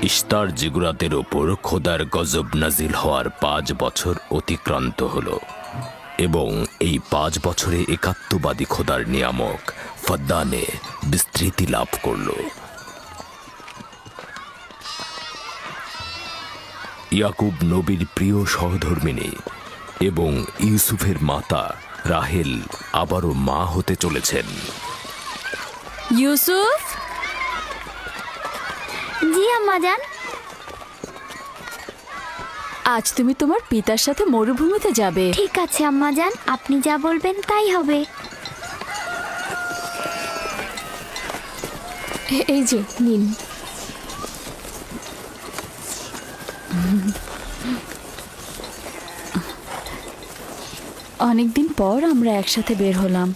Ishtar জিগুরাতের ওপর খোদার গজব নাজিল হওয়ার 5 বছর অতিক্রান্ত হল এবং এই 5 বছরে একাত্মবাদী খোদার নিয়ামক ফদ্দানে বিস্তৃতি লাভ করল। ইয়াকুব নবীর প্রিয় সহধর্মিণী এবং ইউসুফের মাতা রাহেল আবারও মা হতে চলেছেন। ইউসুফ, জি আম্মাজান। আজ তুমি তোমার পিতার সাথে মরুভূমিতে যাবে। ঠিক আছে আম্মাজান, আপনি যা বলবেন তাই হবে। এই যে নিন। অনেকদিন পর আমরা একসাথে বের হলাম।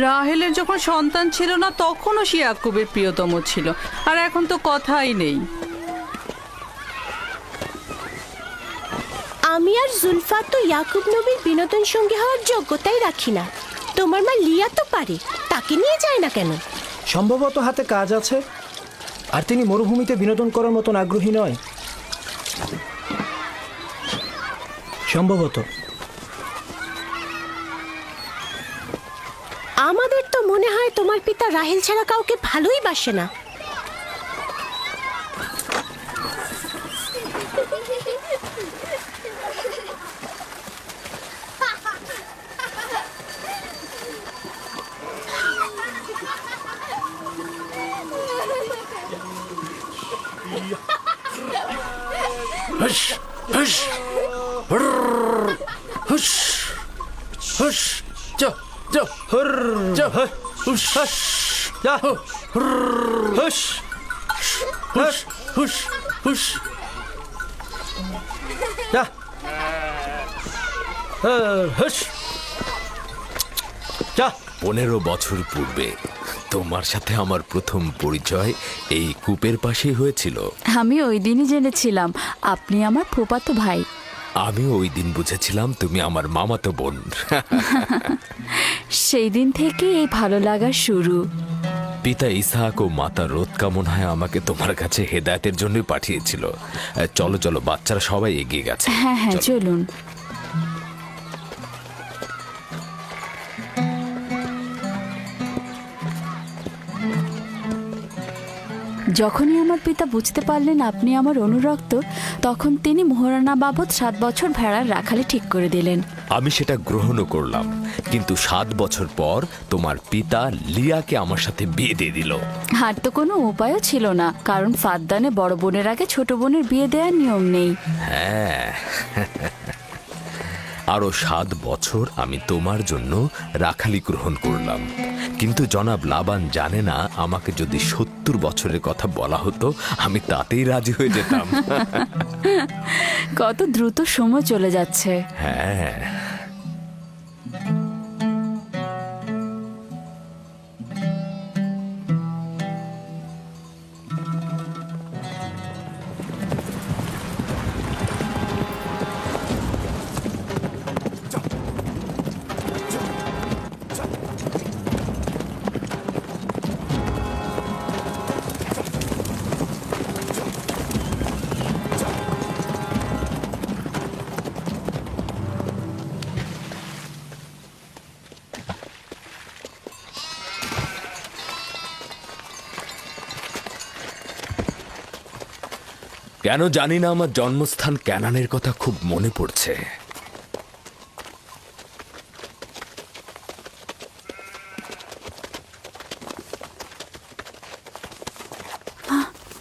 রাহেলের যখন সন্তান ছিল না তখনও সে ইয়াকুবের প্রিয়তম ছিল, আর এখন তো কথাই নেই। আমি আর জুলফা তো ইয়াকুব নবীর বিনোদন সঙ্গী হওয়ার যোগ্যতাই রাখি না। তোমার মা লিয়া তো পারে, তাকে নিয়ে যায় না কেন? সম্ভবত হাতে কাজ আছে, আর তিনি মরুভূমিতে বিনোদন করার মতন আগ্রহী নয়। সম্ভবত। আমাদের তো মনে হয় তোমার পিতা রাহেল ছাড়া কাউকে ভালোই বাসে না। হুশ হুশ হুশ হুশ যা যা যা হুশ যা হুশ হুশ হুশ হুশ যা হুশ যা। 15 বছর পূর্বে তোমার সাথে আমার প্রথম পরিচয় এই কূপের পাশেই হয়েছিল। আমি ওই দিনই জেনেছিলাম আপনি আমার ফুফাতো ভাই। আমি ওই দিন বুঝেছিলাম তুমি আমার মামাতো বোন। সেই দিন থেকে এই ভালো লাগা শুরু। পিতা ইসহাক ও মাতা রোৎকা মনে হয় আমাকে তোমার কাছে হেদায়েতের জন্যই পাঠিয়েছিল। চলো চলো, বাচ্চারা সবাই এগিয়ে গেছে। হ্যাঁ হ্যাঁ, চলো। চলুন। যখনই আমার পিতা বুঝতে পারলেন আপনি আমার অনুরক্ত, তখন তিনি মোহরানা বাবদ 7 বছর ভেড়ার রাখালি ঠিক করে দিলেন। আমি সেটা গ্রহণও করলাম, কিন্তু 7 বছর পর তোমার পিতা লিয়াকে আমার সাথে বিয়ে দিয়ে দিল। আর তো কোনো উপায়ও ছিল না, কারণ ফাদ্দানে বড় বোনের আগে ছোট বোনের বিয়ে দেওয়ার নিয়ম নেই। হ্যাঁ, আরো 7 বছর আমি তোমার জন্য রাখালি গ্রহণ করলাম, কিন্তু জনাব লাবান জানে না আমাকে যদি 70 বছরের কথা বলা হতো আমি তাতেই রাজি হয়ে যেতাম। কত দ্রুত সময় চলে যাচ্ছে। হ্যাঁ, কেন জানি না আমার জন্মস্থান ক্যানানের কথা খুব মনে পড়ছে।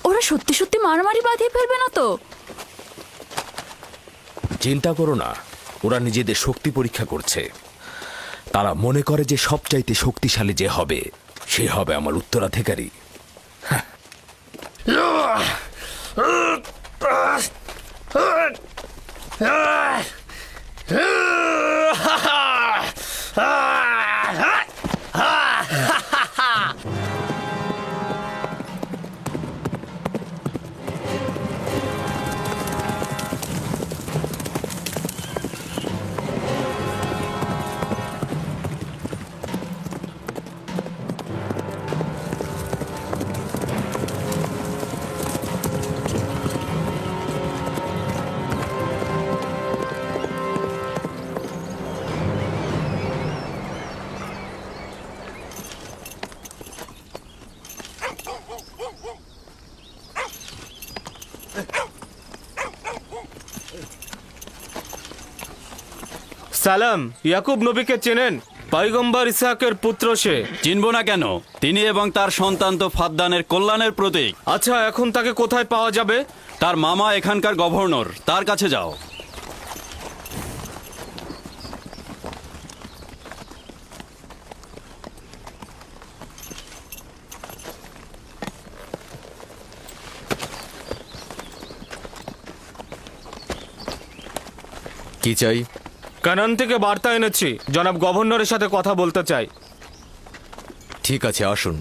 ওরা সত্যি সত্যি মারামারি বাঁধিয়ে ফেলবে না তো? চিন্তা করো না, ওরা নিজেদের শক্তি পরীক্ষা করছে। তারা মনে করে যে সবচাইতে শক্তিশালী যে হবে সে হবে আমার উত্তরাধিকারী। সালাম, ইয়াকুব নবীকে চেনেন? পয়গম্বর ইসহাকের পুত্র সে। চিনব না কেন? তিনি এবং তার সন্তান তো ফাদ্দানের কল্যাণের প্রতীক। আচ্ছা, এখন তাকে কোথায় পাওয়া যাবে? তার মামা এখানকার গভর্নর, তার কাছে যাও। কি চাই? কানান থেকে বার্তা এনেছি, জনাব গভর্নরের সাথে কথা বলতে চাই। ঠিক আছে, আসুন।